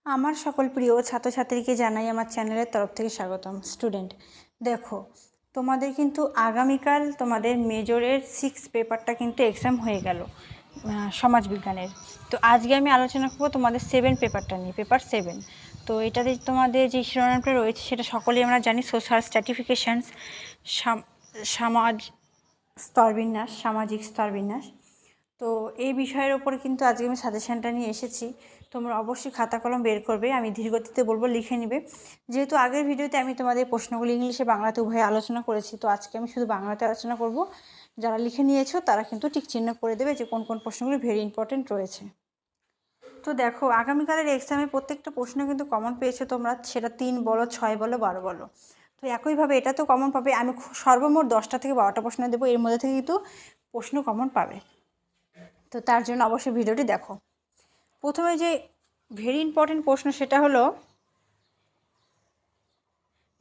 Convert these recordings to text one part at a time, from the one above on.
আমার সকল প্রিয় ছাত্রছাত্রীকে জানাই আমার চ্যানেলের তরফ থেকে স্বাগতম। স্টুডেন্ট, দেখো, তোমাদের কিন্তু আগামীকাল তোমাদের মেজরের 6 পেপারটা কিন্তু এক্সাম হয়ে গেল সমাজবিজ্ঞানের। তো আজকে আমি আলোচনা করবো তোমাদের 7 পেপারটা নিয়ে, পেপার 7। তো এটাতে তোমাদের যে শিরোনামটা রয়েছে সেটা সকলেই আমরা জানি, সোশ্যাল স্ট্র্যাটিফিকেশানস, সমাজ স্তরবিন্যাস, সামাজিক স্তরবিন্যাস। তো এই বিষয়ের ওপরে কিন্তু আজকে আমি সাজেশানটা নিয়ে এসেছি। তোমরা অবশ্যই খাতা কলম বের করবে, আমি ধীরগতিতে বলবো, লিখে নিবে। যেহেতু আগের ভিডিওতে আমি তোমাদের প্রশ্নগুলি ইংলিশে বাংলাতে উভয়ে আলোচনা করেছি, তো আজকে আমি শুধু বাংলাতে আলোচনা করব। যারা লিখে নিয়েছো তারা কিন্তু টিক চিহ্ন করে দেবে যে কোন কোন প্রশ্নগুলি ভেরি ইম্পর্টেন্ট রয়েছে। তো দেখো, আগামীকালের এক্সামে প্রত্যেকটা প্রশ্ন কিন্তু কমন পেয়েছো তোমরা, সেটা 3 বলো, 6 বলো, 12 বলো। তো একইভাবে এটা তো কমন পাবে। আমি সর্বমোট 10টা থেকে 12টা প্রশ্ন দেবো, এর মধ্যে থেকে কিন্তু প্রশ্ন কমন পাবে। তো তার জন্য অবশ্যই ভিডিওটি দেখো। প্রথমে যে ভেরি ইম্পর্টেন্ট প্রশ্ন সেটা হলো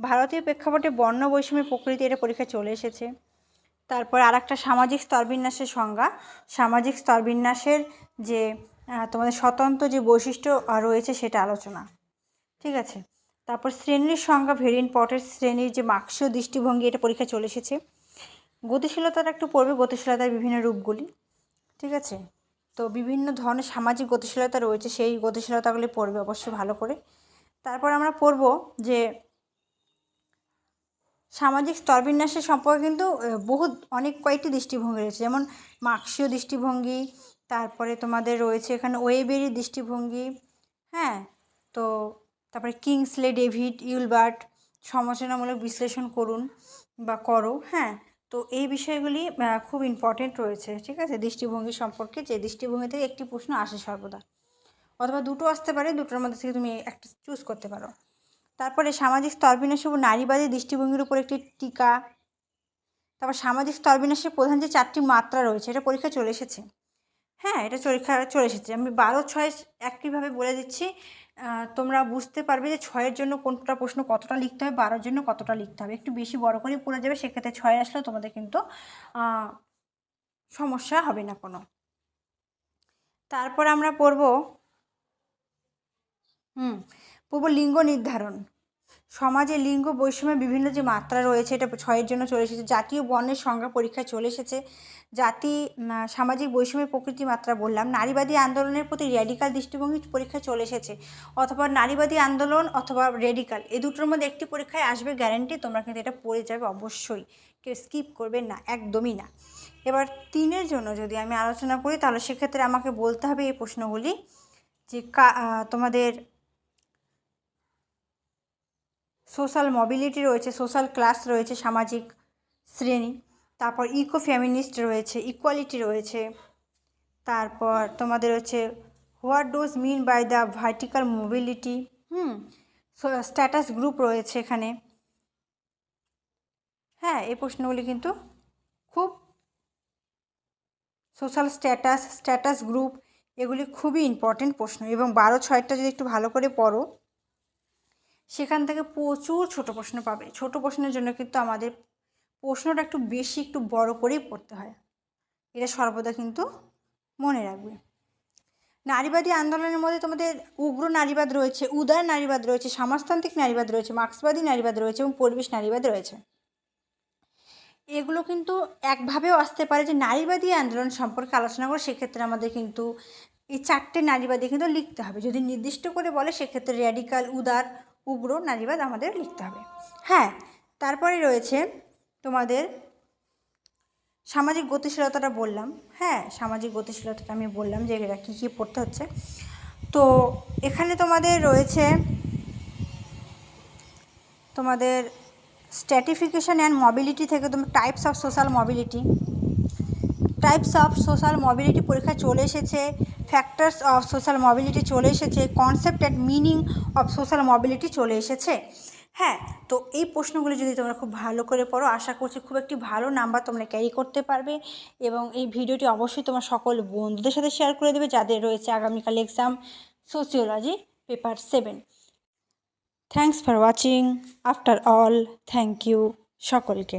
ভারতীয় প্রেক্ষাপটে বর্ণ বৈষম্যের প্রকৃতি, এটা পরীক্ষা চলে এসেছে। তারপর আর একটা সামাজিক স্তরবিন্যাসের সংজ্ঞা, সামাজিক স্তরবিন্যাসের যে তোমাদের স্বতন্ত্র যে বৈশিষ্ট্য রয়েছে সেটা আলোচনা, ঠিক আছে। তারপর শ্রেণীর সংজ্ঞা, ভেরি ইম্পর্টেন্ট, শ্রেণীর যে মার্ক্সীয় দৃষ্টিভঙ্গি, এটা পরীক্ষা চলে এসেছে। গতিশীলতার একটু পড়বে, গতিশীলতার বিভিন্ন রূপগুলি, ঠিক আছে। তো বিভিন্ন ধরনের সামাজিক গতিশীলতা রয়েছে, সেই গতিশীলতাগুলি পড়বে অবশ্যই ভালো করে। তারপর আমরা পড়ব যে সামাজিক স্তরবিন্যাসের সম্পর্কে কিন্তু অনেক কয়েকটি দৃষ্টিভঙ্গি রয়েছে, যেমন মার্ক্সীয় দৃষ্টিভঙ্গি, তারপরে তোমাদের রয়েছে এখানে ওয়েবেরি দৃষ্টিভঙ্গি, হ্যাঁ। তো তারপরে কিংসলে, ডেভিড ইউলবার্ট, সমালোচনামূলক বিশ্লেষণ করুন বা করো, হ্যাঁ। তো এই বিষয়গুলি খুব ইম্পর্টেন্ট রয়েছে, ঠিক আছে, দৃষ্টিভঙ্গি সম্পর্কে, যে দৃষ্টিভঙ্গি থেকে একটি প্রশ্ন আসে সর্বদা, অথবা দুটো আসতে পারে, দুটোর মধ্যে থেকে তুমি একটা চুজ করতে পারো। তারপরে সামাজিক স্তরবিন্যাসের উপর নারীবাদী দৃষ্টিভঙ্গির উপর একটি টিকা। তারপর সামাজিক স্তরবিন্যাসের প্রধান যে 4টি মাত্রা রয়েছে, এটা পরীক্ষা চলে এসেছে, হ্যাঁ, এটা পরীক্ষা চলে এসেছে। আমি 12, 6 একইভাবে বলে দিচ্ছি, তোমরা বুঝতে পারবে যে 6-এর জন্য কোনটা প্রশ্ন কতটা লিখতে হবে, 12-এর জন্য কতটা লিখতে হবে। একটু বেশি বড় করেই পড়ে যাবে, সেক্ষেত্রে 6 আসলেও তোমাদের কিন্তু সমস্যা হবে না কোনো। তারপর আমরা পড়ব লিঙ্গ নির্ধারণ, সমাজে লিঙ্গ বৈষম্যের বিভিন্ন যে মাত্রা রয়েছে, এটা 6-এর জন্য চলে এসেছে। জাতীয় বর্ণের সংজ্ঞা পরীক্ষায় চলে এসেছে। সামাজিক বৈষম্যের প্রকৃতি মাত্রা বললাম। নারীবাদী আন্দোলনের প্রতি রেডিক্যাল দৃষ্টিভঙ্গি পরীক্ষায় চলে এসেছে, অথবা নারীবাদী আন্দোলন অথবা রেডিক্যাল, এই দুটোর মধ্যে একটি পরীক্ষায় আসবে গ্যারান্টি। তোমরা কিন্তু এটা পড়ে যাবে অবশ্যই, কেউ স্কিপ করবে না, একদমই না। এবার 3-এর জন্য যদি আমি আলোচনা করি, তাহলে সেক্ষেত্রে আমাকে বলতে হবে এই প্রশ্নগুলি, যে তোমাদের সোশ্যাল মোবিলিটি রয়েছে, সোশ্যাল ক্লাস রয়েছে, সামাজিক শ্রেণী। তারপর ইকো ফেমিনিস্ট রয়েছে, ইকুয়ালিটি রয়েছে। তারপর তোমাদের হচ্ছে what does mean by the vertical mobility, status group রয়েছে এখানে, হ্যাঁ। এই প্রশ্নগুলি কিন্তু খুব, সোশ্যাল স্ট্যাটাস গ্রুপ, এগুলি খুবই ইম্পর্টেন্ট প্রশ্ন। এবং 12, 6টা যদি একটু ভালো করে পড়ো, সেখান থেকে প্রচুর ছোট প্রশ্ন পাবে। ছোট প্রশ্নের জন্য কিন্তু আমাদের প্রশ্নটা একটু বেশি, একটু বড় করেই পড়তে হয়, এটা সর্বদা কিন্তু মনে রাখবে। নারীবাদী আন্দোলনের মধ্যে তোমাদের উগ্র নারীবাদ রয়েছে, উদার নারীবাদ রয়েছে, সমাজতান্ত্রিক নারীবাদ রয়েছে, মার্ক্সবাদী নারীবাদ রয়েছে এবং পরিবেশ নারীবাদ রয়েছে। এগুলো কিন্তু একভাবেও আসতে পারে যে নারীবাদী আন্দোলন সম্পর্কে আলোচনা করে, সেক্ষেত্রে আমাদের কিন্তু এই 4টে নারীবাদী কিন্তু লিখতে হবে। যদি নির্দিষ্ট করে বলে, সেক্ষেত্রে র্যাডিক্যাল, উদার, উগ্র নারীবাদ আমাদের লিখতে হবে, হ্যাঁ। তারপরে রয়েছে তোমাদের সামাজিক গতিশীলতাটা বললাম, হ্যাঁ, সামাজিক গতিশীলতাটা আমি বললাম যে এরা কী কী পড়তে হচ্ছে। তো এখানে তোমাদের রয়েছে তোমাদের স্ট্র্যাটিফিকেশান অ্যান্ড মোবিলিটি থেকে তোমার টাইপস অফ সোশ্যাল মোবিলিটি পরীক্ষা চলে এসেছে। ফ্যাক্টরস অফ সোশ্যাল মোবিলিটি চলে এসেছে। Concept and meaning of social mobility চলে এসেছে, হ্যাঁ। তো এই প্রশ্নগুলি যদি তোমরা খুব ভালো করে পড়ো, আশা করছি খুব একটি ভালো নাম্বার তোমরা ক্যারি করতে পারবে। এবং এই ভিডিওটি অবশ্যই তোমার সকল বন্ধুদের সাথে শেয়ার করে দেবে যাদের রয়েছে আগামীকাল exam, sociology paper 7। Thanks for watching. After all, thank you সকলকে।